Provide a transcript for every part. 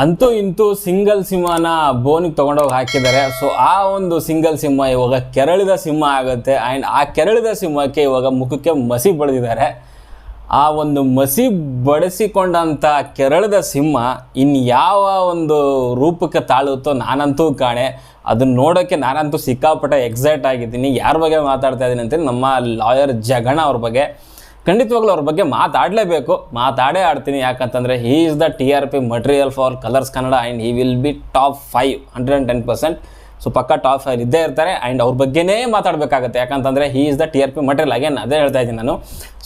ಅಂತೂ ಇಂತೂ ಸಿಂಗಲ್ ಸಿಂಹನ ಬೋನಿಗೆ ತೊಗೊಂಡೋಗಿ ಹಾಕಿದ್ದಾರೆ. ಸೊ ಆ ಒಂದು ಸಿಂಗಲ್ ಸಿಂಹ ಇವಾಗ ಕೆರಳಿದ ಸಿಂಹ ಆಗುತ್ತೆ. ಆ್ಯಂಡ್ ಆ ಕೆರಳಿದ ಸಿಂಹಕ್ಕೆ ಇವಾಗ ಮುಖಕ್ಕೆ ಮಸಿ ಬಳಿದಿದ್ದಾರೆ. ಆ ಒಂದು ಮಸಿ ಬಡಿಸಿಕೊಂಡಂಥ ಕೆರಳಿದ ಸಿಂಹ ಇನ್ಯಾವ ಒಂದು ರೂಪಕ್ಕೆ ತಾಳುತ್ತೋ ನಾನಂತೂ ಕಾಣೆ. ಅದನ್ನು ನೋಡೋಕ್ಕೆ ನಾನಂತೂ ಸಿಕ್ಕಾಪಟ್ಟೆ ಎಕ್ಸೈಟ್ ಆಗಿದ್ದೀನಿ. ಯಾರ ಬಗ್ಗೆ ಮಾತಾಡ್ತಾ ಇದ್ದೀನಿ ಅಂತೇಳಿ ನಮ್ಮ ಲಾಯರ್ ಜಗಣ ಅವ್ರ ಬಗ್ಗೆ. ಖಂಡಿತವಾಗ್ಲೂ ಅವ್ರ ಬಗ್ಗೆ ಮಾತಾಡೇ ಆಡ್ತೀನಿ. ಯಾಕಂತಂದರೆ he is the TRP material for colours Kannada and he will be top 5 110%. So ಪಕ್ಕ ಟಾಪ್ 5 ಇದ್ದೇ ಇರ್ತಾರೆ. ಆ್ಯಂಡ್ ಅವ್ರ ಬಗ್ಗೆನೇ ಮಾತಾಡಬೇಕಾಗತ್ತೆ. ಯಾಕಂತಂದರೆ he is the TRP material. Again ಅದೇ ಹೇಳ್ತಾ ಇದ್ದೀನಿ ನಾನು.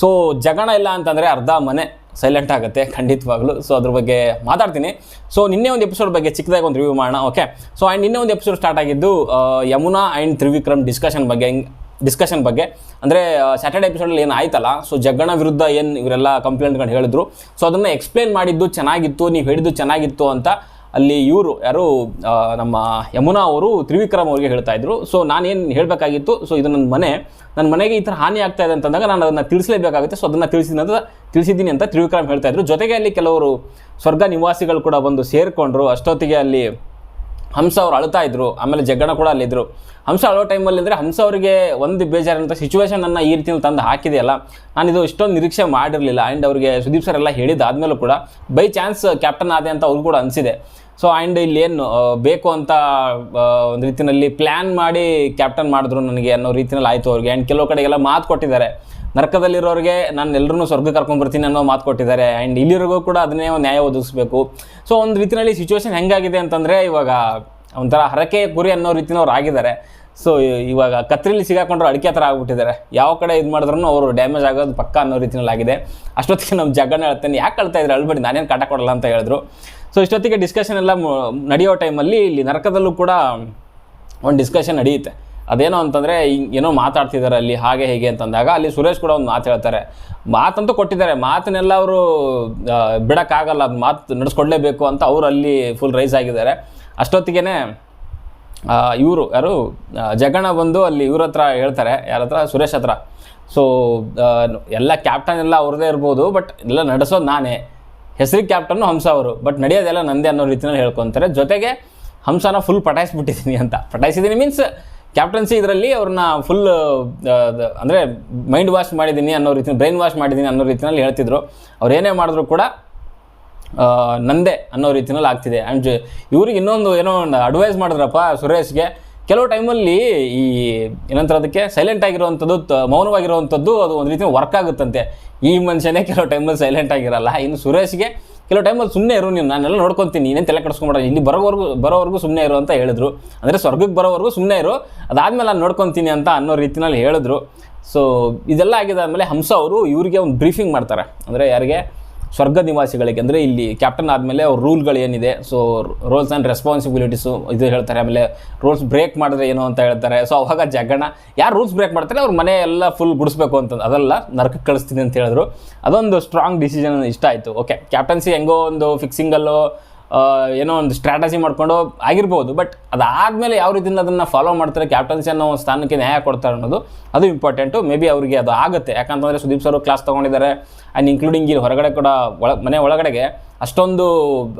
ಸೊ ಜಗಣ ಇಲ್ಲ ಅಂತಂದರೆ ಅರ್ಧ ಮನೆ ಸೈಲೆಂಟ್ ಆಗುತ್ತೆ ಖಂಡಿತವಾಗ್ಲೂ. ಸೊ ಅದ್ರ ಬಗ್ಗೆ ಮಾತಾಡ್ತೀನಿ. ಸೊ ನಿನ್ನೆ ಒಂದು ಎಪಿಸೋಡ್ ಬಗ್ಗೆ ಚಿಕ್ಕದಾಗಿ ಒಂದು ರಿವ್ಯೂ ಮಾಡೋಣ. ಓಕೆ. ಸೊ ಆ್ಯಂಡ್ ನಿನ್ನೆ ಒಂದು ಎಪಿಸೋಡ್ ಸ್ಟಾರ್ಟ್ ಆಗಿದ್ದು ಯಮುನಾ ಆ್ಯಂಡ್ ತ್ರಿವಿಕ್ರಮ್ ಡಿಸ್ಕಷನ್ ಬಗ್ಗೆ ಅಂದರೆ ಸ್ಯಾಟರ್ಡೆ ಎಪಿಸೋಡಲ್ಲಿ ಏನು ಆಯ್ತಲ್ಲ. ಸೊ ಜಗಣ ವಿರುದ್ಧ ಏನು ಇವರೆಲ್ಲ ಕಂಪ್ಲೇಂಟ್ಗಳು ಹೇಳಿದ್ರು. ಸೊ ಅದನ್ನು ಎಕ್ಸ್ಪ್ಲೇನ್ ಮಾಡಿದ್ದು ಚೆನ್ನಾಗಿತ್ತು, ನೀವು ಹೇಳಿದ್ದು ಚೆನ್ನಾಗಿತ್ತು ಅಂತ ಅಲ್ಲಿ ಇವರು ಯಾರು ನಮ್ಮ ಯಮುನಾ ಅವರು ತ್ರಿವಿಕ್ರಮ್ ಅವ್ರಿಗೆ ಹೇಳ್ತಾಯಿದ್ರು. ಸೊ ನಾನೇನು ಹೇಳಬೇಕಾಗಿತ್ತು, ಸೊ ಇದು ನನ್ನ ಮನೆಗೆ ಈ ಥರ ಹಾನಿ ಆಗ್ತಾ ಇದೆ ಅಂತಂದಾಗ ನಾನು ಅದನ್ನು ತಿಳಿಸಲೇಬೇಕಾಗುತ್ತೆ. ಸೊ ಅದನ್ನು ತಿಳಿಸಿದ್ದೀನಿ ಅಂತ ತ್ರಿವಿಕ್ರಮ್ ಹೇಳ್ತಾಯಿದ್ರು. ಜೊತೆಗೆ ಅಲ್ಲಿ ಕೆಲವರು ಸ್ವರ್ಗ ನಿವಾಸಿಗಳು ಕೂಡ ಬಂದು ಸೇರಿಕೊಂಡ್ರು. ಅಷ್ಟೊತ್ತಿಗೆ ಅಲ್ಲಿ ಹಂಸ ಅವ್ರು ಅಳ್ತಾ ಇದ್ರು. ಆಮೇಲೆ ಜಗಣ ಕೂಡ ಅಲ್ಲಿದ್ದರು. ಹಂಸ ಅಳೋ ಟೈಮಲ್ಲಿ ಅಂದರೆ ಹಂಸ ಅವರಿಗೆ ಒಂದು ಬೇಜಾರಂಥ ಸಿಚುವೇಶನನ್ನು ಈ ರೀತಿಯಲ್ಲಿ ತಂದು ಹಾಕಿದೆಯಲ್ಲ, ನಾನಿದು ಇಷ್ಟೊಂದು ನಿರೀಕ್ಷೆ ಮಾಡಿರಲಿಲ್ಲ. ಆ್ಯಂಡ್ ಅವರಿಗೆ ಸುದೀಪ್ ಸರ್ ಎಲ್ಲ ಹೇಳಿದ್ದಾದಮೇಲೂ ಕೂಡ ಬೈ ಚಾನ್ಸ್ ಕ್ಯಾಪ್ಟನ್ ಆದೆ ಅಂತ ಅವ್ರಿಗೂ ಕೂಡ ಅನಿಸಿದೆ. ಸೊ ಆ್ಯಂಡ್ ಇಲ್ಲೇನು ಬೇಕು ಅಂತ ಒಂದು ರೀತಿಯಲ್ಲಿ ಪ್ಲ್ಯಾನ್ ಮಾಡಿ ಕ್ಯಾಪ್ಟನ್ ಮಾಡಿದ್ರು ನನಗೆ ಅನ್ನೋ ರೀತಿಯಲ್ಲಿ ಆಯಿತು ಅವ್ರಿಗೆ. ಆ್ಯಂಡ್ ಕೆಲವು ಕಡೆಗೆಲ್ಲ ಮಾತು ಕೊಟ್ಟಿದ್ದಾರೆ. ನರಕದಲ್ಲಿರೋರಿಗೆ ನಾನು ಎಲ್ಲರೂ ಸ್ವರ್ಗ ಕರ್ಕೊಂಡ್ಬರ್ತೀನಿ ಅನ್ನೋ ಮಾತು ಕೊಟ್ಟಿದ್ದಾರೆ. ಆ್ಯಂಡ್ ಇಲ್ಲಿರೋರಿಗೂ ಕೂಡ ಅದನ್ನೇ ನ್ಯಾಯ ಒದಗಿಸ್ಬೇಕು. ಸೊ ಒಂದು ರೀತಿಯಲ್ಲಿ ಸಿಚುವೇಶನ್ ಹೆಂಗಾಗಿದೆ ಅಂತಂದರೆ ಇವಾಗ ಒಂಥರ ಹರಕೆ ಕುರಿ ಅನ್ನೋ ರೀತಿಯವ್ರು ಆಗಿದ್ದಾರೆ. ಸೊ ಇವಾಗ ಕತ್ರಿಲಿ ಸಿಗಾಕೊಂಡ್ರು ಅಡಿಕೆ ಥರ ಆಗ್ಬಿಟ್ಟಿದ್ದಾರೆ. ಯಾವ ಕಡೆ ಇದು ಮಾಡಿದ್ರೂ ಅವರು ಡ್ಯಾಮೇಜ್ ಆಗೋದು ಪಕ್ಕ ಅನ್ನೋ ರೀತಿಯಲ್ಲಿ ಆಗಿದೆ. ಅಷ್ಟೊತ್ತಿಗೆ ನಮ್ಮ ಜಗಣ ಹೇಳ್ತಾನೆ, ಯಾಕೆ ಕಳ್ತಾ ಇದ್ರೆ ಅಳ್ಬೇಡಿ, ನಾನೇನು ಕಾಟ ಕೊಡಲ್ಲ ಅಂತ ಹೇಳಿದ್ರು. ಸೊ ಇಷ್ಟೊತ್ತಿಗೆ ಡಿಸ್ಕಷನ್ ಎಲ್ಲ ನಡೆಯೋ ಟೈಮಲ್ಲಿ ಇಲ್ಲಿ ನರಕದಲ್ಲೂ ಕೂಡ ಒಂದು ಡಿಸ್ಕಷನ್ ನಡೆಯುತ್ತೆ. ಅದೇನೋ ಅಂತಂದರೆ ಏನೋ ಮಾತಾಡ್ತಿದ್ದಾರೆ ಅಲ್ಲಿ ಹಾಗೆ ಹೇಗೆ ಅಂತಂದಾಗ ಅಲ್ಲಿ ಸುರೇಶ್ ಕೂಡ ಒಂದು ಮಾತು ಹೇಳ್ತಾರೆ. ಮಾತಂತೂ ಕೊಟ್ಟಿದ್ದಾರೆ, ಮಾತನ್ನೆಲ್ಲ ಅವರು ಬಿಡೋಕ್ಕಾಗಲ್ಲ, ಅದು ಮಾತು ನಡೆಸ್ಕೊಡ್ಲೇಬೇಕು ಅಂತ ಅವರು ಅಲ್ಲಿ ಫುಲ್ ರೈಸ್ ಆಗಿದ್ದಾರೆ. ಅಷ್ಟೊತ್ತಿಗೆ ಇವರು ಯಾರು ಜಗಣ ಬಂದು ಅಲ್ಲಿ ಇವ್ರ ಹತ್ರ ಹೇಳ್ತಾರೆ, ಯಾರ ಹತ್ರ, ಸುರೇಶ್ ಹತ್ರ. ಸೊ ಎಲ್ಲ ಕ್ಯಾಪ್ಟನ್ ಎಲ್ಲ ಅವ್ರದ್ದೇ ಇರ್ಬೋದು, ಬಟ್ ಎಲ್ಲ ನಡೆಸೋದು ನಾನೇ, ಹೆಸರಿಗೆ ಕ್ಯಾಪ್ಟನ್ನು ಹಂಸ ಅವರು, ಬಟ್ ನಡೆಯೋದೆಲ್ಲ ನಂದೇ ಅನ್ನೋ ರೀತಿಯಲ್ಲಿ ಹೇಳ್ಕೊತಾರೆ. ಜೊತೆಗೆ ಹಂಸನ ಫುಲ್ ಪಟಾಯಿಸಿದ್ದೀನಿ ಮೀನ್ಸ್ ಕ್ಯಾಪ್ಟನ್ಸಿ ಇದರಲ್ಲಿ ಅವ್ರನ್ನ ಫುಲ್ ಅಂದರೆ ಮೈಂಡ್ ವಾಶ್ ಮಾಡಿದ್ದೀನಿ ಅನ್ನೋ ರೀತಿ, ಬ್ರೈನ್ ವಾಶ್ ಮಾಡಿದ್ದೀನಿ ಅನ್ನೋ ರೀತಿಯಲ್ಲಿ ಹೇಳ್ತಿದ್ರು. ಅವ್ರು ಏನೇ ಮಾಡಿದ್ರು ಕೂಡ ನಂದೇ ಅನ್ನೋ ರೀತಿಯಲ್ಲಿ ಆಗ್ತಿದೆ. ಆ್ಯಂಡ್ ಇವ್ರಿಗೆ ಇನ್ನೊಂದು ಏನೋ ಒಂದು ಅಡ್ವೈಸ್ ಮಾಡಿದ್ರಪ್ಪ ಸುರೇಶ್ಗೆ. ಕೆಲವು ಟೈಮಲ್ಲಿ ಈ ಏನಂತಾರೆ ಅದಕ್ಕೆ ಸೈಲೆಂಟ್ ಆಗಿರೋವಂಥದ್ದು, ಮೌನವಾಗಿರೋವಂಥದ್ದು ಅದು ಒಂದು ರೀತಿ ವರ್ಕ್ ಆಗುತ್ತಂತೆ. ಈ ಮನುಷ್ಯನೇ ಕೆಲವು ಟೈಮಲ್ಲಿ ಸೈಲೆಂಟ್ ಆಗಿರಲ್ಲ. ಇನ್ನು ಸುರೇಶ್ಗೆ ಕೆಲವು ಟೈಮಲ್ಲಿ ಸುಮ್ಮನೆ ಇರು ನೀನು, ನಾನೆಲ್ಲ ನೋಡ್ಕೊತೀನಿ, ಇನ್ನೇನು ತಲೆ ಕೆಡಿಸ್ಕೊಂಬಿಡ, ಇಲ್ಲಿ ಬರೋವರೆಗೂ ಸುಮ್ಮನೆ ಇರು ಅಂತ ಹೇಳಿದ್ರು. ಅಂದರೆ ಸ್ವರ್ಗಕ್ಕೆ ಬರೋವರೆಗೂ ಸುಮ್ಮನೆ ಇರು, ಅದಾದಮೇಲೆ ನಾನು ನೋಡ್ಕೊತೀನಿ ಅಂತ ಅನ್ನೋ ರೀತಿಯಲ್ಲಿ ಹೇಳಿದ್ರು. ಸೊ ಇದೆಲ್ಲ ಆಗಿದ್ದಾದಮೇಲೆ ಹಂಸ ಅವರು ಇವರಿಗೆ ಒಂದು ಬ್ರೀಫಿಂಗ್ ಮಾಡ್ತಾರೆ. ಅಂದರೆ ಯಾರಿಗೆ, ಸ್ವರ್ಗ ನಿವಾಸಿಗಳಿಗೆ. ಅಂದರೆ ಇಲ್ಲಿ ಕ್ಯಾಪ್ಟನ್ ಆದಮೇಲೆ ಅವ್ರ ರೂಲ್ಗಳು ಏನಿದೆ, ಸೊ ರೋಲ್ಸ್ ಆ್ಯಂಡ್ ರೆಸ್ಪಾನ್ಸಿಬಿಲಿಟೀಸು ಇದು ಹೇಳ್ತಾರೆ. ಆಮೇಲೆ ರೂಲ್ಸ್ ಬ್ರೇಕ್ ಮಾಡಿದ್ರೆ ಏನು ಅಂತ ಹೇಳ್ತಾರೆ. ಸೊ ಅವಾಗ ಜಗಣ ಯಾರು ರೂಲ್ಸ್ ಬ್ರೇಕ್ ಮಾಡ್ತಾರೆ ಅವ್ರ ಮನೆ ಎಲ್ಲ ಫುಲ್ ಗುಡಿಸ್ಬೇಕು ಅಂತ, ಅದೆಲ್ಲ ನರಕಕ್ಕೆ ಕಳಿಸ್ತೀನಿ ಅಂತ ಹೇಳಿದ್ರು. ಅದೊಂದು ಸ್ಟ್ರಾಂಗ್ ಡಿಸಿಷನ್ ಇಷ್ಟ ಆಯಿತು. ಓಕೆ, ಕ್ಯಾಪ್ಟನ್ಸಿ ಹೆಂಗೋ ಒಂದು ಫಿಕ್ಸಿಂಗಲ್ಲೋ ಏನೋ ಒಂದು ಸ್ಟ್ರಾಟಜಿ ಮಾಡ್ಕೊಂಡು ಆಗಿರ್ಬೋದು, ಬಟ್ ಅದಾದಮೇಲೆ ಯಾವ ರೀತಿಯಿಂದ ಅದನ್ನು ಫಾಲೋ ಮಾಡ್ತಾರೆ, ಕ್ಯಾಪ್ಟನ್ಸಿ ಅನ್ನೋ ಒಂದು ಸ್ಥಾನಕ್ಕೆ ನ್ಯಾಯ ಕೊಡ್ತಾರೆ ಅನ್ನೋದು ಅದು ಇಂಪಾರ್ಟೆಂಟು. ಮೇ ಬಿ ಅವರಿಗೆ ಅದು ಆಗುತ್ತೆ. ಯಾಕಂತಂದರೆ ಸುದೀಪ್ ಸರ್ ಕ್ಲಾಸ್ ತೊಗೊಂಡಿದ್ದಾರೆ. ಆ್ಯಂಡ್ ಇನ್ಕ್ಲೂಡಿಂಗ್ ಇಲ್ಲಿ ಹೊರಗಡೆ ಕೂಡ ಮನೆ ಒಳಗಡೆಗೆ ಅಷ್ಟೊಂದು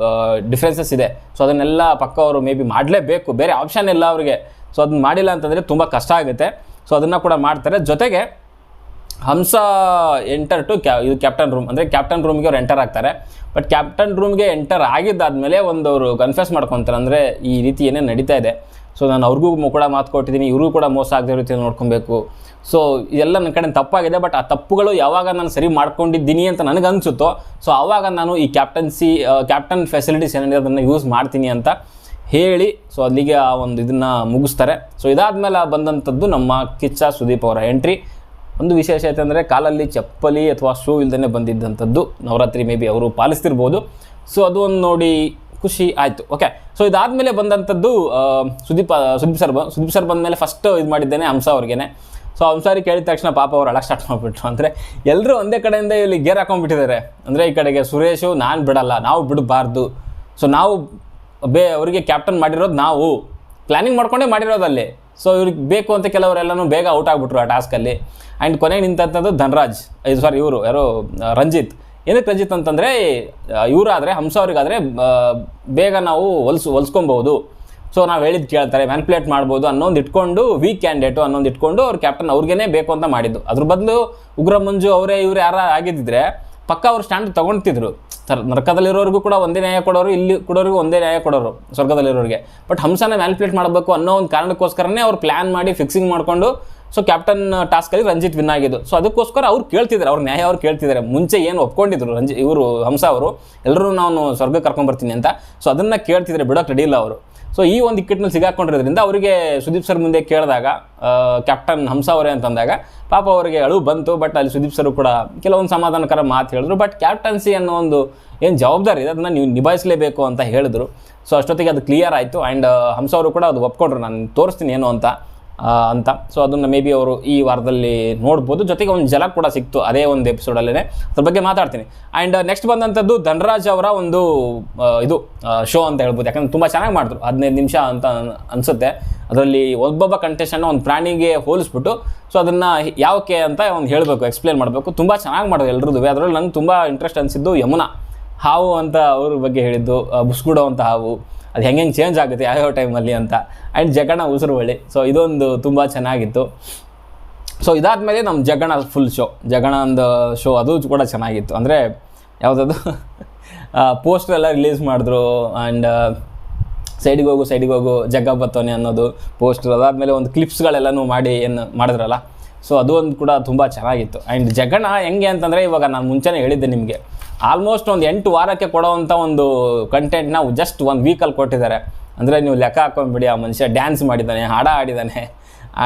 ಡಿಫ್ರೆನ್ಸಸ್ ಇದೆ. ಸೊ ಅದನ್ನೆಲ್ಲ ಪಕ್ಕ ಅವರು ಮೇ ಬಿ ಮಾಡಲೇಬೇಕು, ಬೇರೆ ಆಪ್ಷನ್ ಇಲ್ಲ ಅವರಿಗೆ. ಸೊ ಅದನ್ನ ಮಾಡಿಲ್ಲ ಅಂತಂದರೆ ತುಂಬ ಕಷ್ಟ ಆಗುತ್ತೆ. ಸೊ ಅದನ್ನು ಕೂಡ ಮಾಡ್ತಾರೆ. ಜೊತೆಗೆ ಹಂಸ ಎಂಟರ್ ಟು ಇದು ಕ್ಯಾಪ್ಟನ್ ರೂಮ್, ಅಂದರೆ ಕ್ಯಾಪ್ಟನ್ ರೂಮ್ಗೆ ಅವ್ರು ಎಂಟರ್ ಆಗ್ತಾರೆ. ಬಟ್ ಕ್ಯಾಪ್ಟನ್ ರೂಮ್ಗೆ ಎಂಟರ್ ಆಗಿದ್ದಾದಮೇಲೆ ಒಂದು ಅವರು ಕನ್ಫ್ಯೂಸ್ ಮಾಡ್ಕೊತಾರೆ. ಅಂದರೆ ಈ ರೀತಿ ಏನೇನು ನಡೀತಾ ಇದೆ, ಸೊ ನಾನು ಅವ್ರಿಗೂ ಕೂಡ ಮಾತು ಕೊಟ್ಟಿದ್ದೀನಿ, ಇವ್ರಿಗೂ ಕೂಡ ಮೋಸ ಆಗದೆ ರೀತಿ ನೋಡ್ಕೊಬೇಕು. ಸೊ ಇದೆಲ್ಲ ನನ್ನ ಕಡೆ ತಪ್ಪಾಗಿದೆ, ಬಟ್ ಆ ತಪ್ಪುಗಳು ಯಾವಾಗ ನಾನು ಸರಿ ಮಾಡ್ಕೊಂಡಿದ್ದೀನಿ ಅಂತ ನನಗನ್ಸುತ್ತೋ, ಸೊ ಆವಾಗ ನಾನು ಈ ಕ್ಯಾಪ್ಟನ್ ಫೆಸಿಲಿಟೀಸ್ ಏನಿದೆ ಅದನ್ನು ಯೂಸ್ ಮಾಡ್ತೀನಿ ಅಂತ ಹೇಳಿ, ಸೊ ಅಲ್ಲಿಗೆ ಆ ಒಂದು ಇದನ್ನು ಮುಗಿಸ್ತಾರೆ. ಸೊ ಇದಾದಮೇಲೆ ಬಂದಂಥದ್ದು ನಮ್ಮ ಕಿಚ್ಚ ಸುದೀಪ್ ಅವರ ಎಂಟ್ರಿ. ಒಂದು ವಿಶೇಷ ಐತೆ ಅಂದರೆ ಕಾಲಲ್ಲಿ ಚಪ್ಪಲಿ ಅಥವಾ ಶೂ ಇಲ್ದೇ ಬಂದಿದ್ದಂಥದ್ದು. ನವರಾತ್ರಿ ಮೇ ಬಿ ಅವರು ಪಾಲಿಸ್ತಿರ್ಬೋದು. ಸೊ ಅದು ಒಂದು ನೋಡಿ ಖುಷಿ ಆಯಿತು. ಓಕೆ, ಸೊ ಇದಾದಮೇಲೆ ಬಂದಂಥದ್ದು ಸುದೀಪ್ ಸರ್ ಬಂದಮೇಲೆ ಫಸ್ಟ್ ಇದು ಮಾಡಿದ್ದೇನೆ ಹಂಸ ಅವ್ರಿಗೇನೆ. ಸೊ ಹಂಸಾರಿ ಕೇಳಿದ ತಕ್ಷಣ ಪಾಪ ಅವ್ರು ಅಳಕ್ಕೆ ಸ್ಟಾರ್ಟ್ ಮಾಡಿಬಿಟ್ರು. ಅಂದರೆ ಎಲ್ಲರೂ ಒಂದೇ ಕಡೆಯಿಂದ ಇಲ್ಲಿ ಗೇರ್ ಹಾಕೊಂಡ್ಬಿಟ್ಟಿದ್ದಾರೆ. ಅಂದರೆ ಈ ಕಡೆಗೆ ಸುರೇಶು ನಾನು ಬಿಡಲ್ಲ, ನಾವು ಬಿಡಬಾರ್ದು. ಸೊ ನಾವು ಅವರಿಗೆ ಕ್ಯಾಪ್ಟನ್ ಮಾಡಿರೋದು, ನಾವು ಪ್ಲ್ಯಾನಿಂಗ್ ಮಾಡ್ಕೊಂಡೇ ಮಾಡಿರೋದಲ್ಲಿ. ಸೊ ಇವ್ರಿಗೆ ಬೇಕು ಅಂತ ಕೆಲವರೆಲ್ಲನೂ ಬೇಗ ಔಟ್ ಆಗಿಬಿಟ್ರು ಆ ಟಾಸ್ಕಲ್ಲಿ. ಆ್ಯಂಡ್ ಕೊನೆಗೆ ನಿಂತಂಥದ್ದು ಧನರಾಜ್, ಇವರು ಯಾರು ರಂಜಿತ್. ಏನಕ್ಕೆ ರಂಜಿತ್ ಅಂತಂದರೆ ಇವರಾದರೆ ಹಂಸ ಅವರಿಗಾದರೆ ಬೇಗ ನಾವು ಹೊಲ್ಸ್ಕೊಬೋದು, ಸೊ ನಾವು ಹೇಳಿದ್ದು ಕೇಳ್ತಾರೆ, ಮ್ಯಾನ್ಪ್ಯುಲೇಟ್ ಮಾಡ್ಬೋದು ಅನ್ನೋದು ಇಟ್ಕೊಂಡು ವೀಕ್ ಕ್ಯಾಂಡಿಡೇಟು ಅನ್ನೋದು ಇಟ್ಕೊಂಡು ಅವ್ರು ಕ್ಯಾಪ್ಟನ್ ಅವ್ರಿಗೇ ಬೇಕು ಅಂತ ಮಾಡಿದ್ದು. ಅದ್ರ ಬದಲು ಉಗ್ರ ಮಂಜು ಅವರೇ ಇವ್ರು ಯಾರು ಆಗಿದ್ದಿದ್ರೆ ಪಕ್ಕ ಅವ್ರು ಸ್ಟ್ಯಾಂಡ್ ತೊಗೊಳ್ತಿದ್ರು. ನರಕದಲ್ಲಿರೋರಿಗೂ ಕೂಡ ಒಂದೇ ನ್ಯಾಯ ಕೊಡೋರು, ಇಲ್ಲಿ ಕೊಡೋರಿಗೂ ಒಂದೇ ನ್ಯಾಯ ಕೊಡೋರು ಸ್ವರ್ಗದಲ್ಲಿರೋರಿಗೆ. ಬಟ್ ಹಂಸನ ಮ್ಯಾನ್ಪ್ಯುಲೇಟ್ ಮಾಡಬೇಕು ಅನ್ನೋ ಒಂದು ಕಾರಣಕ್ಕೋಸ್ಕರನೇ ಅವ್ರು ಪ್ಲ್ಯಾನ್ ಮಾಡಿ ಫಿಕ್ಸಿಂಗ್ ಮಾಡಿಕೊಂಡು ಸೊ ಕ್ಯಾಪ್ಟನ್ ಟಾಸ್ಕಲ್ಲಿ ರಂಜಿತ್ ವಿನ್ ಆಗಿದ್ದು. ಸೊ ಅದಕ್ಕೋಸ್ಕರ ಅವ್ರು ಕೇಳ್ತಿದ್ದಾರೆ, ಅವ್ರ ನ್ಯಾಯ ಅವ್ರು ಕೇಳ್ತಿದ್ದಾರೆ. ಮುಂಚೆ ಏನು ಒಪ್ಕೊಂಡಿದ್ರು ಇವರು ಹಂಸ ಅವರು ಎಲ್ಲರೂ ನಾನು ಸ್ವರ್ಗಕ್ಕೆ ಕರ್ಕೊಂಡ್ಬರ್ತೀನಿ ಅಂತ, ಸೊ ಅದನ್ನು ಕೇಳ್ತಿದ್ದಾರೆ, ಬಿಡೋಕ್ಕೆ ರೆಡಿ ಇಲ್ಲ ಅವರು. ಸೊ ಈ ಒಂದು ಇಕ್ಕಟ್ಟಿನಲ್ಲಿ ಸಿಗಾಕೊಂಡಿರೋದ್ರಿಂದ ಅವರಿಗೆ ಸುದೀಪ್ ಸರ್ ಮುಂದೆ ಕೇಳಿದಾಗ ಕ್ಯಾಪ್ಟನ್ ಹಂಸ ಅವರೇ ಅಂತಂದಾಗ ಪಾಪ ಅವರಿಗೆ ಅಳು ಬಂತು. ಬಟ್ ಅಲ್ಲಿ ಸುದೀಪ್ ಸರ್ ಕೂಡ ಕೆಲವೊಂದು ಸಮಾಧಾನಕರ ಮಾತು ಹೇಳಿದ್ರು. ಬಟ್ ಕ್ಯಾಪ್ಟನ್ಸಿ ಅನ್ನೋ ಒಂದು ಏನು ಜವಾಬ್ದಾರಿ ಇದೆ ಅದನ್ನು ನೀವು ನಿಭಾಯಿಸಲೇಬೇಕು ಅಂತ ಹೇಳಿದ್ರು. ಸೊ ಅಷ್ಟೊತ್ತಿಗೆ ಅದು ಕ್ಲಿಯರ್ ಆಯಿತು. ಆ್ಯಂಡ್ ಹಂಸ ಅವರು ಕೂಡ ಅದು ಒಪ್ಕೊಂಡ್ರು, ನಾನು ತೋರಿಸ್ತೀನಿ ಏನು ಅಂತ. ಸೊ ಅದನ್ನು ಮೇ ಬಿ ಅವರು ಈ ವಾರದಲ್ಲಿ ನೋಡ್ಬೋದು. ಜೊತೆಗೆ ಒಂದು ಜಲ ಕೂಡ ಸಿಕ್ತು ಅದೇ ಒಂದು ಎಪಿಸೋಡಲ್ಲೇ, ಅದ್ರ ಬಗ್ಗೆ ಮಾತಾಡ್ತೀನಿ. ಆ್ಯಂಡ್ ನೆಕ್ಸ್ಟ್ ಬಂದಂಥದ್ದು ಧನರಾಜ್ ಅವರ ಒಂದು ಇದು ಶೋ ಅಂತ ಹೇಳ್ಬೋದು. ಯಾಕಂದರೆ ತುಂಬ ಚೆನ್ನಾಗಿ ಮಾಡಿದ್ರು, 15 ನಿಮಿಷ ಅಂತ ಅನಿಸುತ್ತೆ. ಅದರಲ್ಲಿ ಒಬ್ಬೊಬ್ಬ ಕಂಟೆಸ್ಟೆಂಟ್ನ ಒಂದು ಪ್ರಾಣಿಗೆ ಹೋಲಿಸ್ಬಿಟ್ಟು ಸೊ ಅದನ್ನು ಯಾವಕ್ಕೆ ಅಂತ ಒಂದು ಹೇಳಬೇಕು, ಎಕ್ಸ್ಪ್ಲೇನ್ ಮಾಡಬೇಕು. ತುಂಬ ಚೆನ್ನಾಗಿ ಮಾಡೋದು ಎಲ್ರದ್ದು. ಅದರಲ್ಲಿ ನಂಗೆ ತುಂಬ ಇಂಟ್ರೆಸ್ಟ್ ಅನಿಸಿದ್ದು ಯಮುನಾ ಹಾವು ಅಂತ ಅವ್ರ ಬಗ್ಗೆ ಹೇಳಿದ್ದು, ಬುಸ್ಗುಡೋ ಅಂತ ಹಾವು, ಅದು ಹೆಂಗೆ ಚೇಂಜ್ ಆಗುತ್ತೆ ಯಾವ್ಯಾವ ಟೈಮಲ್ಲಿ ಅಂತ. ಆ್ಯಂಡ್ ಜಗಣ ಉಸಿರುವಳ್ಳಿ, ಸೊ ಇದೊಂದು ತುಂಬ ಚೆನ್ನಾಗಿತ್ತು. ಸೊ ಇದಾದಮೇಲೆ ನಮ್ಮ ಜಗಣ ಫುಲ್ ಜಗಣ ಒಂದು ಶೋ ಅದು ಕೂಡ ಚೆನ್ನಾಗಿತ್ತು. ಅಂದರೆ ಯಾವುದದು ಪೋಸ್ಟರ್ ಎಲ್ಲ ರಿಲೀಸ್ ಮಾಡಿದ್ರು. ಆ್ಯಂಡ್ ಸೈಡಿಗೆ ಹೋಗು ಜಗ್ಗ ಬತ್ತೋನೆ ಅನ್ನೋದು ಪೋಸ್ಟರ್, ಅದಾದಮೇಲೆ ಒಂದು ಕ್ಲಿಪ್ಸ್ಗಳೆಲ್ಲನೂ ಮಾಡಿ ಏನು ಮಾಡಿದ್ರಲ್ಲ, ಸೊ ಅದು ಒಂದು ಕೂಡ ತುಂಬ ಚೆನ್ನಾಗಿತ್ತು. ಆ್ಯಂಡ್ ಜಗಣ ಹೆಂಗೆ ಅಂತಂದರೆ ಇವಾಗ ನಾನು ಮುಂಚೆನೇ ಹೇಳಿದ್ದೆ ನಿಮಗೆ, ಆಲ್ಮೋಸ್ಟ್ ಒಂದು 8 ವಾರಕ್ಕೆ ಕೊಡೋವಂಥ ಒಂದು ಕಂಟೆಂಟ್ನ ಜಸ್ಟ್ 1 ವೀಕಲ್ಲಿ ಕೊಟ್ಟಿದ್ದಾರೆ. ಅಂದರೆ ನೀವು ಲೆಕ್ಕ ಹಾಕೊಂಡ್ಬಿಡಿ, ಆ ಮನುಷ್ಯ ಡ್ಯಾನ್ಸ್ ಮಾಡಿದ್ದಾನೆ, ಹಾಡ ಆಡಿದ್ದಾನೆ.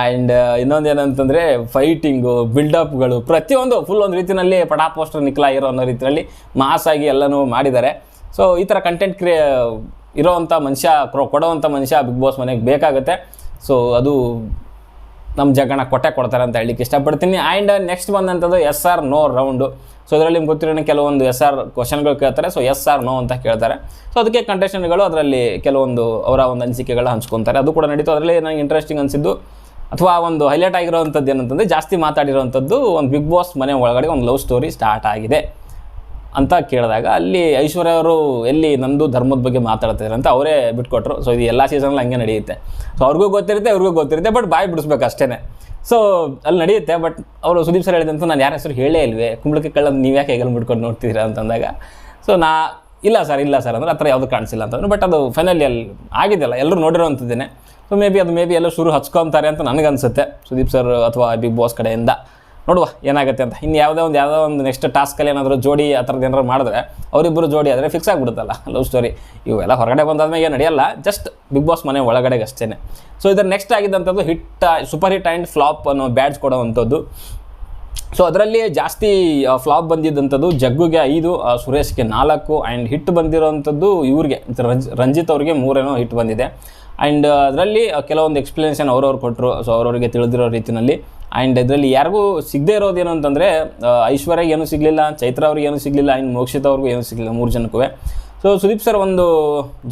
ಆ್ಯಂಡ್ ಇನ್ನೊಂದು ಏನಂತಂದರೆ ಫೈಟಿಂಗು, ಬಿಲ್ಡಪ್ಗಳು, ಪ್ರತಿಯೊಂದು ಫುಲ್ ಒಂದು ರೀತಿಯಲ್ಲಿ ಪಡಾ ಪೋಸ್ಟರ್ ನಿಕ್ಲಾ ಇರೋ ಅನ್ನೋ ರೀತಿಯಲ್ಲಿ ಮಾಸಾಗಿ ಎಲ್ಲನೂ ಮಾಡಿದ್ದಾರೆ. ಸೊ ಈ ಥರ ಕಂಟೆಂಟ್ ಇರೋವಂಥ ಮನುಷ್ಯ, ಕೊಡೋವಂಥ ಮನುಷ್ಯ ಬಿಗ್ ಬಾಸ್ ಮನೆಗೆ ಬೇಕಾಗುತ್ತೆ. ಸೊ ಅದು ನಮ್ಮ ಜಗಣ ಕೊಡ್ತಾರೆ ಅಂತ ಹೇಳಲಿಕ್ಕೆ ಇಷ್ಟಪಡ್ತೀನಿ. ಆ್ಯಂಡ್ ನೆಕ್ಸ್ಟ್ ಬಂದಂಥದ್ದು yes or no round. So ಇದರಲ್ಲಿ ನಿಮ್ಗೆ ಗೊತ್ತಿರೋ ಕೆಲವೊಂದು ಎಸ್ ಆರ್ ಕ್ವಶನ್ಗಳು ಕೇಳ್ತಾರೆ. ಸೊ ಎಸ್ ಆರ್ ನೋ ಅಂತ ಕೇಳ್ತಾರೆ. ಸೊ ಅದಕ್ಕೆ ಕಂಟೆಸ್ಟೆಂಟ್ಗಳು ಅದರಲ್ಲಿ ಕೆಲವೊಂದು ಅವರ ಒಂದು ಅನಿಸಿಕೆಗಳು ಹಂಚ್ಕೊತಾರೆ, ಅದು ಕೂಡ ನಡೀತು. ಅದರಲ್ಲಿ ನನಗೆ ಇಂಟ್ರೆಸ್ಟಿಂಗ್ ಅನಿಸಿದ್ದು ಅಥವಾ ಒಂದು ಹೈಲೈಟ್ ಆಗಿರೋವಂಥದ್ದು ಏನಂತಂದರೆ, ಜಾಸ್ತಿ ಮಾತಾಡಿರೋವಂಥದ್ದು ಒಂದು ಬಿಗ್ ಬಾಸ್ ಮನೆ ಒಳಗಡೆ ಒಂದು ಲವ್ ಸ್ಟೋರಿ ಸ್ಟಾರ್ಟ್ ಆಗಿದೆ ಅಂತ ಕೇಳಿದಾಗ ಅಲ್ಲಿ ಐಶ್ವರ್ಯ ಅವರು ಎಲ್ಲಿ ನಂದು ಧರ್ಮದ ಬಗ್ಗೆ ಮಾತಾಡ್ತಿದ್ದಾರೆ ಅಂತ ಅವರೇ ಬಿಟ್ಕೊಟ್ರು. ಸೊ ಇದು ಎಲ್ಲ ಸೀಸನಲ್ಲಿ ಹಂಗೆ ನಡೆಯುತ್ತೆ. ಸೊ ಅವ್ರಿಗೂ ಗೊತ್ತಿರುತ್ತೆ, ಬಟ್ ಬಾಯಿ ಬಿಡಿಸ್ಬೇಕು ಅಷ್ಟೇ. ಸೊ ಅಲ್ಲಿ ನಡೆಯುತ್ತೆ. ಬಟ್ ಅವರು ಸುದೀಪ್ ಸರ್ ಹೇಳಿದಂತ ನಾನು ಯಾರ ಹೆಸರು ಹೇಳೇ ಇಲ್ವೇ, ಕುಂಬಳಕ್ಕೆ ಕಳ್ಳದು ನೀವು ಯಾಕೆ ಹೆಗಲು ಬಿಟ್ಕೊಂಡು ನೋಡ್ತಿದ್ದೀರಾ ಅಂತಂದಾಗ, ಸೊ ಇಲ್ಲ ಸರ್ ಅಂದರೆ ಆ ಥರ ಯಾವುದು ಕಾಣಿಸಿಲ್ಲ ಅಂತಂದ್ರೆ. ಬಟ್ ಅದು ಫೈನಲಿ ಅಲ್ಲಿ ಆಗಿದೆಯಲ್ಲ, ಎಲ್ಲರೂ ನೋಡಿರೋವಂಥದ್ದೇನೆ. ಸೊ ಮೇ ಬಿ ಎಲ್ಲರೂ ಶುರು ಹಚ್ಕೊತಾರೆ ಅಂತ ನನಗನ್ಸುತ್ತೆ ಸುದೀಪ್ ಸರ್ ಅಥವಾ ಬಿಗ್ ಬಾಸ್ ಕಡೆಯಿಂದ. ನೋಡುವ ಏನಾಗುತ್ತೆ ಅಂತ. ಇನ್ನು ಯಾವುದೋ ಒಂದು ನೆಕ್ಸ್ಟ್ ಟಾಸ್ಕಲ್ಲಿ ಏನಾದರೂ ಜೋಡಿ ಆ ಥರದ್ದು ಏನಾದ್ರು ಮಾಡಿದ್ರೆ, ಅವರಿಬ್ಬರು ಜೋಡಿ ಆದರೆ ಫಿಕ್ಸ್ ಆಗಿಬಿಡುತ್ತಲ್ಲ ಲವ್ ಸ್ಟೋರಿ. ಇವೆಲ್ಲ ಹೊರಗಡೆ ಬಂದಾದ್ಮೇಲೆ ಏನು ನಡೆಯಲ್ಲ, ಜಸ್ಟ್ ಬಿಗ್ ಬಾಸ್ ಮನೆ ಒಳಗಡೆಗೆ ಅಷ್ಟೇ. ಸೊ ಇದರ ನೆಕ್ಸ್ಟ್ ಆಗಿದ್ದಂಥದ್ದು ಸೂಪರ್ ಹಿಟ್ ಆ್ಯಂಡ್ ಫ್ಲಾಪ್ ಅನ್ನೋ ಬ್ಯಾಡ್ಜ್ ಕೊಡೋವಂಥದ್ದು. ಸೊ ಅದರಲ್ಲಿ ಜಾಸ್ತಿ ಫ್ಲಾಪ್ ಬಂದಿದ್ದಂಥದ್ದು ಜಗ್ಗುಗೆ 5, ಸುರೇಶ್ಗೆ 4, ಆ್ಯಂಡ್ ಹಿಟ್ ಬಂದಿರೋವಂಥದ್ದು ಇವ್ರಿಗೆ ರಂಜಿತ್ ಅವ್ರಿಗೆ 3 ಹಿಟ್ ಬಂದಿದೆ. ಆ್ಯಂಡ್ ಅದರಲ್ಲಿ ಕೆಲವೊಂದು ಎಕ್ಸ್ಪ್ಲನೇಷನ್ ಅವ್ರವ್ರು ಕೊಟ್ಟರು, ಸೊ ಅವ್ರವ್ರಿಗೆ ತಿಳಿದಿರೋ ರೀತಿಯಲ್ಲಿ. ಆ್ಯಂಡ್ ಇದರಲ್ಲಿ ಯಾರಿಗೂ ಸಿಗದೇ ಇರೋದೇನು ಅಂತಂದರೆ, ಐಶ್ವರ್ಯಗೆ ಏನೂ ಸಿಗಲಿಲ್ಲ, ಚೈತ್ರ ಅವ್ರಿಗೆ ಏನೂ ಸಿಗಲಿಲ್ಲ, ಆ್ಯಂಡ್ ಮೋಕ್ಷಿತ ಅವ್ರಿಗೂ ಏನೂ ಸಿಗಲಿಲ್ಲ, 3 ಜನಕ್ಕೂ. ಸೊ ಸುದೀಪ್ ಸರ್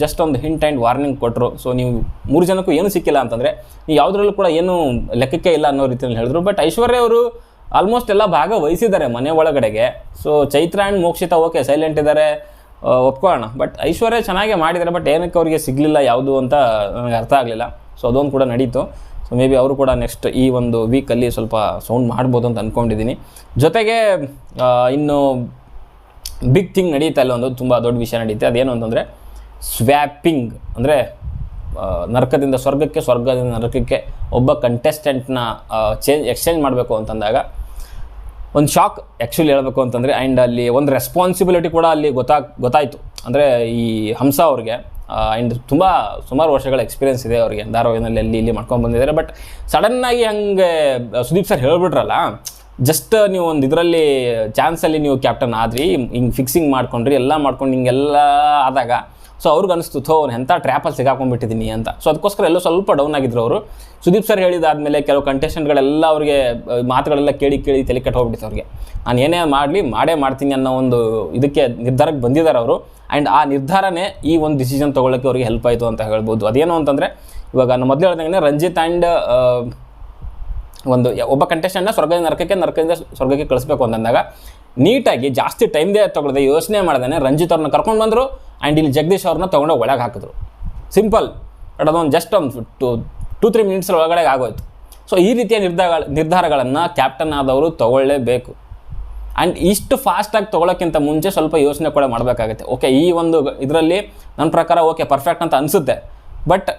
ಜಸ್ಟ್ ಒಂದು ಹಿಂಟ್ ಆ್ಯಂಡ್ ವಾರ್ನಿಂಗ್ ಕೊಟ್ಟರು. ಸೊ ನೀವು 3 ಜನಕ್ಕೂ ಏನೂ ಸಿಕ್ಕಿಲ್ಲ ಅಂತಂದರೆ ನೀವು ಯಾವುದ್ರಲ್ಲೂ ಕೂಡ ಏನೂ ಲೆಕ್ಕಕ್ಕೆ ಇಲ್ಲ ಅನ್ನೋ ರೀತಿಯಲ್ಲಿ ಹೇಳಿದ್ರು. ಬಟ್ ಐಶ್ವರ್ಯ ಅವರು ಆಲ್ಮೋಸ್ಟ್ ಎಲ್ಲ ಭಾಗವಹಿಸಿದ್ದಾರೆ ಮನೆ ಒಳಗಡೆಗೆ. So Chaitra and Mokshitha okay silent ಇದ್ದಾರೆ, ಒಪ್ಕೊಳ್ಳೋಣ. ಬಟ್ ಐಶ್ವರ್ಯ ಚೆನ್ನಾಗೇ ಮಾಡಿದ್ದಾರೆ, ಬಟ್ ಏನಕ್ಕೆ ಅವರಿಗೆ ಸಿಗಲಿಲ್ಲ ಯಾವುದು ಅಂತ ನನಗೆ ಅರ್ಥ ಆಗಲಿಲ್ಲ. ಸೊ ಅದೊಂದು ಕೂಡ ನಡೀತು. ಸೊ ಮೇ ಬಿ ಅವರು ಕೂಡ ನೆಕ್ಸ್ಟ್ ಈ ಒಂದು ವೀಕಲ್ಲಿ ಸ್ವಲ್ಪ ಸೌಂಡ್ ಮಾಡ್ಬೋದು ಅಂತ ಅಂದ್ಕೊಂಡಿದ್ದೀನಿ. ಜೊತೆಗೆ ಇನ್ನು ಬಿಗ್ ಥಿಂಗ್ ನಡೀತಾ ಇಲ್ಲ, ಒಂದು ತುಂಬ ದೊಡ್ಡ ವಿಷಯ ನಡೀತೆ. ಅದೇನು ಅಂತಂದರೆ ಸ್ವ್ಯಾಪಿಂಗ್, ಅಂದರೆ ನರಕದಿಂದ ಸ್ವರ್ಗಕ್ಕೆ, ಸ್ವರ್ಗದಿಂದ ನರಕಕ್ಕೆ ಒಬ್ಬ ಕಂಟೆಸ್ಟೆಂಟ್ನ ಎಕ್ಸ್ಚೇಂಜ್ ಮಾಡಬೇಕು ಅಂತಂದಾಗ ಒಂದು ಶಾಕ್ ಆ್ಯಕ್ಚುಲಿ ಹೇಳಬೇಕು ಅಂತಂದರೆ. ಆ್ಯಂಡ್ ಅಲ್ಲಿ ಒಂದು ರೆಸ್ಪಾನ್ಸಿಬಿಲಿಟಿ ಕೂಡ ಅಲ್ಲಿ ಗೊತ್ತಾಯಿತು. ಅಂದರೆ ಈ ಹಂಸ ಅವ್ರಿಗೆ ಆ್ಯಂಡ್ ಸುಮಾರು ವರ್ಷಗಳ ಎಕ್ಸ್ಪೀರಿಯೆನ್ಸ್ ಇದೆ ಅವ್ರಿಗೆ, ಧಾರಾವಾಹಿನಲ್ಲಿ ಇಲ್ಲಿ ಮಾಡ್ಕೊಂಡು ಬಂದಿದ್ದಾರೆ. ಬಟ್ ಸಡನ್ನಾಗಿ ಹಂಗೆ ಸುದೀಪ್ ಸರ್ ಹೇಳಿಬಿಟ್ರಲ್ಲ, ಜಸ್ಟ್ ನೀವು ಒಂದು ಇದರಲ್ಲಿ ಚಾನ್ಸಲ್ಲಿ ನೀವು ಕ್ಯಾಪ್ಟನ್ ಆದ್ರಿ, ಹಿಂಗೆ ಫಿಕ್ಸಿಂಗ್ ಮಾಡ್ಕೊಂಡ್ರಿ, ಎಲ್ಲ ಮಾಡ್ಕೊಂಡು ಹಿಂಗೆಲ್ಲ ಆದಾಗ ಸೊ ಅವ್ರಿಗೆ ಅನಿಸ್ತು ಅವ್ನು ಎಂಥ ಟ್ರ್ಯಾಪಲ್ಲಿ ಸಿಗಾಕೊಂಡ್ಬಿಟ್ಟಿದ್ದೀನಿ ಅಂತ. ಸೊ ಅದಕ್ಕೋಸ್ಕರ ಎಲ್ಲೋ ಸ್ವಲ್ಪ ಡೌನ್ ಆಗಿದ್ರು ಅವರು. ಸುದೀಪ್ ಸರ್ ಹೇಳಿದಾದಮೇಲೆ ಕೆಲವು ಕಂಟೆಸ್ಟೆಂಟ್ಗಳೆಲ್ಲ ಅವ್ರಿಗೆ ಮಾತುಗಳೆಲ್ಲ ಕೇಳಿ ತಲೆ ಕೆಟ್ಟು ಹೋಗ್ಬಿಟ್ಟಿತ್ತು ಅವ್ರಿಗೆ. ನಾನು ಏನೇ ಮಾಡೇ ಮಾಡ್ತೀನಿ ಅನ್ನೋ ಒಂದು ಇದಕ್ಕೆ ನಿರ್ಧಾರಕ್ಕೆ ಬಂದಿದ್ದಾರೆ ಅವರು. ಆ್ಯಂಡ್ ಆ ನಿರ್ಧಾರನೇ ಈ ಒಂದು ಡಿಸಿಷನ್ ತೊಗೊಳ್ಳೋಕ್ಕೆ ಅವ್ರಿಗೆ ಹೆಲ್ಪ್ ಆಯಿತು ಅಂತ ಹೇಳ್ಬೋದು. ಅದೇನು ಅಂತಂದರೆ, ಇವಾಗ ನಾನು ಮೊದಲು ಹೇಳ್ದಂಗೆ ರಂಜಿತ್ ಆ್ಯಂಡ್ ಒಬ್ಬ ಕಂಟೆಸ್ಟೆಂಟ್ನ ಸ್ವರ್ಗದಿಂದ ನರಕಕ್ಕೆ, ನರಕದಿಂದ ಸ್ವರ್ಗಕ್ಕೆ ಕಳಿಸ್ಬೇಕು ಅಂತಂದಾಗ ನೀಟಾಗಿ ಜಾಸ್ತಿ ಟೈಮ್ದೇ ತೊಗೊಳ್ದೆ ಯೋಚನೆ ಮಾಡ್ದೇ ರಂಜಿತ್ ಅವ್ರನ್ನ ಕರ್ಕೊಂಡು ಬಂದರು ಆ್ಯಂಡ್ ಇಲ್ಲಿ ಜಗದೀಶ್ ಅವ್ರನ್ನ ತೊಗೊಂಡೋಗಿ ಒಳಗೆ ಹಾಕಿದ್ರು. ಸಿಂಪಲ್, ಬಟ್ ಅದೊಂದು ಜಸ್ಟ್ ಒಂದು 2-3 ಮಿನಿಟ್ಸ್ ಒಳಗಡೆ ಆಗೋಯ್ತು. ಸೊ ಈ ರೀತಿಯ ನಿರ್ಧಾರಗಳನ್ನು ಕ್ಯಾಪ್ಟನ್ ಆದವರು ತೊಗೊಳ್ಳೇಬೇಕು. ಆ್ಯಂಡ್ ಇಷ್ಟು ಫಾಸ್ಟಾಗಿ ತೊಗೊಳೋಕ್ಕಿಂತ ಮುಂಚೆ ಸ್ವಲ್ಪ ಯೋಚನೆ ಕೂಡ ಮಾಡಬೇಕಾಗುತ್ತೆ. ಓಕೆ, ಈ ಒಂದು ಇದರಲ್ಲಿ ನನ್ನ ಪ್ರಕಾರ ಓಕೆ ಪರ್ಫೆಕ್ಟ್ ಅಂತ ಅನಿಸುತ್ತೆ, ಬಟ್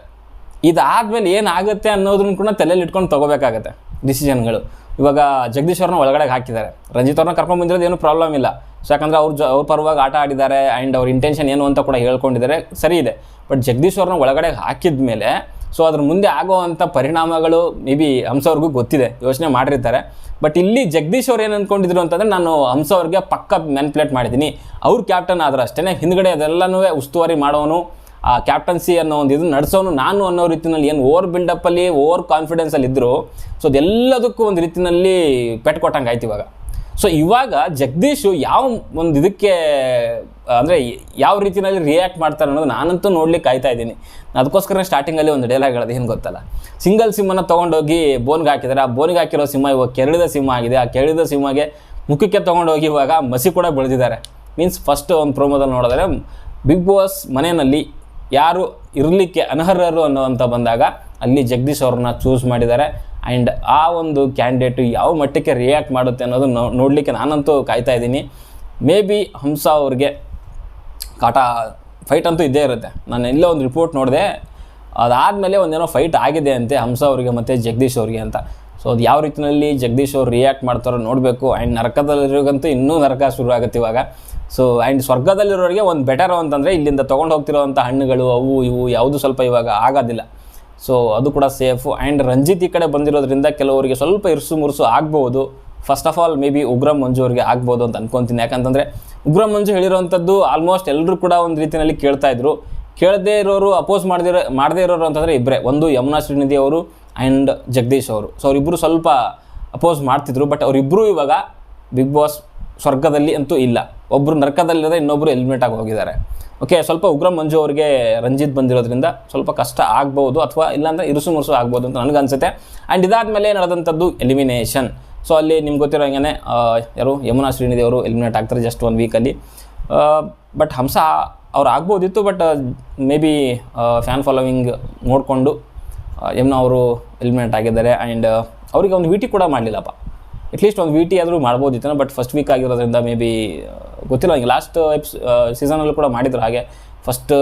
ಇದಾದಮೇಲೆ ಏನಾಗುತ್ತೆ ಅನ್ನೋದನ್ನು ಕೂಡ ತಲೆಯಲ್ಲಿ ಇಟ್ಕೊಂಡು ತೊಗೋಬೇಕಾಗತ್ತೆ ಡಿಸಿಷನ್ಗಳು. ಇವಾಗ ಜಗದೀಶ್ ಅವ್ರನ್ನ ಒಳಗಡೆ ಹಾಕಿದ್ದಾರೆ, ರಂಜಿತ್ ಅವ್ರನ್ನ ಕರ್ಕೊಂಡು ಬಂದಿರೋದು ಏನೂ ಪ್ರಾಬ್ಲಮ್ ಇಲ್ಲ. ಸೊ ಯಾಕಂದರೆ ಅವ್ರ ಪರವಾಗಿ ಆಟ ಆಡಿದ್ದಾರೆ ಆ್ಯಂಡ್ ಅವ್ರ ಇಂಟೆನ್ಷನ್ ಏನು ಅಂತ ಕೂಡ ಹೇಳ್ಕೊಂಡಿದ್ದಾರೆ, ಸರಿ ಇದೆ. ಬಟ್ ಜಗದೀಶ್ ಅವ್ರನ್ನ ಒಳಗಡೆ ಹಾಕಿದ ಮೇಲೆ ಸೊ ಅದ್ರ ಮುಂದೆ ಆಗೋವಂಥ ಪರಿಣಾಮಗಳು ಮೇ ಬಿ ಹಂಸ ಅವ್ರಿಗೂ ಗೊತ್ತಿದೆ, ಯೋಚನೆ ಮಾಡಿರ್ತಾರೆ. ಬಟ್ ಇಲ್ಲಿ ಜಗದೀಶ್ ಅವ್ರು ಏನು ಅಂದ್ಕೊಂಡಿದ್ರು ಅಂತಂದರೆ, ನಾನು ಹಂಸ ಅವ್ರಿಗೆ ಪಕ್ಕ ಮ್ಯಾನ್ಪ್ಲೇಟ್ ಮಾಡಿದ್ದೀನಿ, ಅವ್ರು ಕ್ಯಾಪ್ಟನ್ ಆದ್ರೆ ಅಷ್ಟೇ ಹಿಂದ್ಗಡೆ ಅದೆಲ್ಲನೂ ಉಸ್ತುವಾರಿ ಮಾಡೋನು, ಆ ಕ್ಯಾಪ್ಟನ್ಸಿ ಅನ್ನೋ ಒಂದು ಇದು ನಡೆಸೋನು ನಾನು ಅನ್ನೋ ರೀತಿಯಲ್ಲಿ ಏನು ಓವರ್ ಬಿಲ್ಡಪ್ಪಲ್ಲಿ ಓವರ್ ಕಾನ್ಫಿಡೆನ್ಸಲ್ಲಿ ಇದ್ದರು. ಸೊ ಅದೆಲ್ಲದಕ್ಕೂ ಒಂದು ರೀತಿಯಲ್ಲಿ ಪೆಟ್ಟು ಕೊಟ್ಟಂಗೆ ಆಯ್ತು ಇವಾಗ. ಸೊ ಇವಾಗ ಜಗದೀಶು ಯಾವ ಒಂದು ಇದಕ್ಕೆ ಅಂದರೆ ಯಾವ ರೀತಿಯಲ್ಲಿ ರಿಯಾಕ್ಟ್ ಮಾಡ್ತಾರೆ ಅನ್ನೋದು ನಾನಂತೂ ನೋಡ್ಲಿಕ್ಕೆ ಕಾಯ್ತಾ ಇದ್ದೀನಿ. ಅದಕ್ಕೋಸ್ಕರ ಸ್ಟಾರ್ಟಿಂಗಲ್ಲಿ ಒಂದು ಡೈಲಾಗ್ ಹೇಳೋದು ಏನು ಗೊತ್ತಲ್ಲ, ಸಿಂಗಲ್ ಸಿಂಹನ ತೊಗೊಂಡೋಗಿ ಬೋನ್ಗೆ ಹಾಕಿದ್ದಾರೆ, ಆ ಬೋನ್ಗೆ ಹಾಕಿರೋ ಸಿಂಹ ಇವಾಗ ಕೆರಳಿದ ಸಿಂಹ ಆಗಿದೆ. ಆ ಕೆರಳಿದ ಸಿಂಹಗೆ ಮುಖಕ್ಕೆ ತೊಗೊಂಡೋಗಿ ಇವಾಗ ಮಸಿ ಕೂಡ ಬೆಳೆದಿದ್ದಾರೆ. ಮೀನ್ಸ್ ಫಸ್ಟ್ ಒಂದು ಪ್ರೋಮೋದಲ್ಲಿ ನೋಡಿದ್ರೆ ಬಿಗ್ ಬಾಸ್ ಮನೆಯಲ್ಲಿ ಯಾರು ಇರಲಿಕ್ಕೆ ಅನರ್ಹರು ಅನ್ನೋವಂಥ ಬಂದಾಗ ಅಲ್ಲಿ ಜಗದೀಶ್ ಅವ್ರನ್ನ ಚೂಸ್ ಮಾಡಿದ್ದಾರೆ. ಆ್ಯಂಡ್ ಆ ಒಂದು ಕ್ಯಾಂಡಿಡೇಟು ಯಾವ ಮಟ್ಟಕ್ಕೆ ರಿಯಾಕ್ಟ್ ಮಾಡುತ್ತೆ ಅನ್ನೋದು ನೋಡಲಿಕ್ಕೆ ನಾನಂತೂ ಕಾಯ್ತಾ ಇದ್ದೀನಿ. ಮೇ ಬಿ ಹಂಸ ಅವ್ರಿಗೆ ಫೈಟ್ ಅಂತೂ ಇದ್ದೇ ಇರುತ್ತೆ. ನಾನು ಎಲ್ಲೋ ಒಂದು ರಿಪೋರ್ಟ್ ನೋಡಿದೆ, ಅದಾದಮೇಲೆ ಒಂದೇನೋ ಫೈಟ್ ಆಗಿದೆ ಅಂತೆ ಹಂಸ ಅವ್ರಿಗೆ ಮತ್ತು ಜಗದೀಶ್ ಅವ್ರಿಗೆ ಅಂತ. ಸೊ ಅದು ಯಾವ ರೀತಿಯಲ್ಲಿ ಜಗದೀಶ್ ಅವ್ರು ರಿಯಾಕ್ಟ್ ಮಾಡ್ತಾರೋ ನೋಡಬೇಕು. ಆ್ಯಂಡ್ ನರಕದಲ್ಲಿರೋಗಂತೂ ಇನ್ನೂ ನರಕ ಶುರು ಆಗುತ್ತೆ ಇವಾಗ. ಸೊ ಆ್ಯಂಡ್ ಸ್ವರ್ಗದಲ್ಲಿರೋರಿಗೆ ಒಂದು ಬೆಟರು ಅಂತಂದರೆ ಇಲ್ಲಿಂದ ತೊಗೊಂಡು ಹೋಗ್ತಿರೋವಂಥ ಹಣ್ಣುಗಳು ಅವು ಇವು ಯಾವುದು ಸ್ವಲ್ಪ ಇವಾಗ ಆಗೋದಿಲ್ಲ. ಸೊ ಅದು ಕೂಡ ಸೇಫು. ಆ್ಯಂಡ್ ರಂಜಿತ್ ಈ ಕಡೆ ಬಂದಿರೋದ್ರಿಂದ ಕೆಲವರಿಗೆ ಸ್ವಲ್ಪ ಇರ್ಸು ಮುರುಸು ಆಗ್ಬೋದು. First of all maybe Ugram Manju ಅವ್ರಿಗೆ ಆಗ್ಬೋದು ಅಂತ ಅನ್ಕೊತೀನಿ. ಯಾಕಂತಂದರೆ ಉಗ್ರಂ ಮಂಜು ಹೇಳಿರೋವಂಥದ್ದು ಆಲ್ಮೋಸ್ಟ್ ಎಲ್ಲರೂ ಕೂಡ ಒಂದು ರೀತಿಯಲ್ಲಿ ಕೇಳ್ತಾಯಿದ್ರು. ಕೇಳದೇ ಇರೋರು ಅಪೋಸ್ ಮಾಡದೇ ಇರೋರು ಅಂತಂದರೆ ಇಬ್ಬರೇ, ಒಂದು ಯಮುನಾ ಶ್ರೀನಿಧಿ ಅವರು ಆ್ಯಂಡ್ ಜಗದೀಶ್ ಅವರು. ಸೊ ಅವರಿಬ್ಬರು ಸ್ವಲ್ಪ ಅಪೋಸ್ ಮಾಡ್ತಿದ್ರು. ಬಟ್ ಅವರಿಬ್ಬರು ಇವಾಗ ಬಿಗ್ ಬಾಸ್ ಸ್ವರ್ಗದಲ್ಲಿ ಅಂತೂ ಇಲ್ಲ, ಒಬ್ಬರು ನರಕದಲ್ಲಿರೋದ್ರೆ ಇನ್ನೊಬ್ಬರು ಎಲಿಮಿನೇಟ್ ಆಗಿ ಹೋಗಿದ್ದಾರೆ. ಓಕೆ, ಸ್ವಲ್ಪ ಉಗ್ರಂ ಮಂಜು ಅವ್ರಿಗೆ ರಂಜಿತ್ ಬಂದಿರೋದ್ರಿಂದ ಸ್ವಲ್ಪ ಕಷ್ಟ ಆಗ್ಬೋದು, ಅಥವಾ ಇಲ್ಲಾಂದರೆ ಇರುಸು ಮುರುಸು ಆಗ್ಬೋದು ಅಂತ ನನಗನ್ಸುತ್ತೆ. ಆ್ಯಂಡ್ ಇದಾದಮೇಲೆ ನಡೆದಂಥದ್ದು ಎಲಿಮಿನೇಷನ್. ಸೊ ಅಲ್ಲಿ ನಿಮ್ಗೆ ಗೊತ್ತಿರೋ ಹಂಗೆ ಯಾರು ಯಮುನಾ ಶ್ರೀನಿಧಿ ಅವರು ಎಲಿಮಿನೇಟ್ ಆಗ್ತಾರೆ ಜಸ್ಟ್ 1 ವೀಕಲ್ಲಿ. ಬಟ್ ಹಂಸ ಅವ್ರು ಆಗ್ಬೋದಿತ್ತು, but maybe fan following ನೋಡಿಕೊಂಡು ಯಮುನಾ ಅವರು ಎಲಿಮಿನೇಟ್ ಆಗಿದ್ದಾರೆ. ಆ್ಯಂಡ್ ಅವರಿಗೆ ಒಂದು VT ಕೂಡ ಮಾಡಲಿಲ್ಲಪ್ಪ. ಅಟ್ಲೀಸ್ಟ್ ಒಂದು VT ಆದರೂ ಮಾಡ್ಬೋದಿತ್ತು. ಬಟ್ ಫಸ್ಟ್ ವೀಕ್ ಆಗಿರೋದ್ರಿಂದ ಮೇ ಬಿ ಗೊತ್ತಿಲ್ಲ, ಹಿಂಗೆ ಲಾಸ್ಟ್ ಸೀಸನಲ್ಲೂ ಕೂಡ ಮಾಡಿದ್ರು ಹಾಗೆ. ಫಸ್ಟ್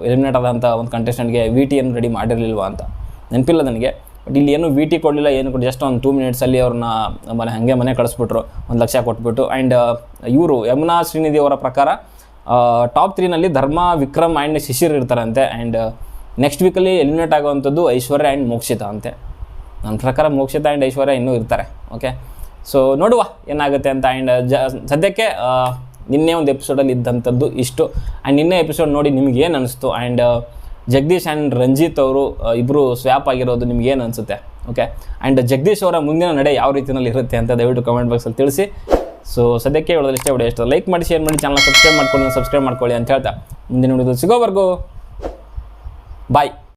ಎಲಿಮಿನೇಟ್ ಆದಂಥ ಒಂದು ಕಂಟೆಸ್ಟೆಂಟ್ಗೆ VT ಏನು ರೆಡಿ ಮಾಡಿರಲಿಲ್ವಾ ಅಂತ ನೆನಪಿಲ್ಲ ನನಗೆ. ಬಟ್ ಇಲ್ಲಿ ಏನು VT ಕೊಡಲಿಲ್ಲ, ಏನು ಕೊಡಿ, ಜಸ್ಟ್ ಒಂದು 2 ಮಿನಿಟ್ಸಲ್ಲಿ ಅವ್ರನ್ನ ಮನೆ ಕಳಿಸ್ಬಿಟ್ರು, 1 ಲಕ್ಷ ಕೊಟ್ಬಿಟ್ಟು. ಆ್ಯಂಡ್ ಇವರು ಯಮುನಾ ಶ್ರೀನಿಧಿ ಅವರ ಪ್ರಕಾರ ಟಾಪ್ 3ನಲ್ಲಿ ಧರ್ಮ, ವಿಕ್ರಮ್ ಆ್ಯಂಡ್ ಶಿಶಿರ್ ಇರ್ತಾರಂತೆ. ಆ್ಯಂಡ್ ನೆಕ್ಸ್ಟ್ ವೀಕಲ್ಲಿ ಎಲಿಮಿನೇಟ್ ಆಗುವಂಥದ್ದು ಐಶ್ವರ್ಯ ಆ್ಯಂಡ್ ಮೋಕ್ಷಿತಾ ಅಂತೆ. ನನ್ನ ಪ್ರಕಾರ ಮೋಕ್ಷಿತಾ ಆ್ಯಂಡ್ ಐಶ್ವರ್ಯ ಇನ್ನೂ ಇರ್ತಾರೆ. ಓಕೆ, ಸೊ ನೋಡುವ ಏನಾಗುತ್ತೆ ಅಂತ. ಆ್ಯಂಡ್ ಸದ್ಯಕ್ಕೆ ನಿನ್ನೆ ಒಂದು ಎಪಿಸೋಡಲ್ಲಿ ಇದ್ದಂಥದ್ದು ಇಷ್ಟು. ಆ್ಯಂಡ್ ನಿನ್ನೆ ಎಪಿಸೋಡ್ ನೋಡಿ ನಿಮ್ಗೆ ಏನು ಅನಿಸ್ತು? ಆ್ಯಂಡ್ ಜಗದೀಶ್ ಆ್ಯಂಡ್ ರಂಜಿತ್ ಅವರು ಇಬ್ಬರು ಸ್ವ್ಯಾಪ್ ಆಗಿರೋದು ನಿಮ್ಗೆ ಏನು ಅನಿಸುತ್ತೆ? ಓಕೆ, ಆ್ಯಂಡ್ ಜಗದೀಶ್ ಅವರ ಮುಂದಿನ ನಡೆ ಯಾವ ರೀತಿಯಲ್ಲಿ ಇರುತ್ತೆ ಅಂತ ದಯವಿಟ್ಟು ಕಮೆಂಟ್ ಬಾಕ್ಸಲ್ಲಿ ತಿಳಿಸಿ. ಸೊ ಸದ್ಯಕ್ಕೆ ಹೇಳೋದು ಇಷ್ಟೇ. ವಿಡಿಯೋ ಇಷ್ಟ ಲೈಕ್ ಮಾಡಿ, ಶೇರ್ ಮಾಡಿ, ಚಾನಲ್ ಸಬ್ಸ್ಕ್ರೈಬ್ ಮಾಡ್ಕೊಳ್ಳಿ ಅಂತ ಹೇಳ್ತಾ ಮುಂದಿನ ವಿಡಿಯೋದಲ್ಲಿ ಸಿಗೋವರೆಗೂ ಬಾಯ್.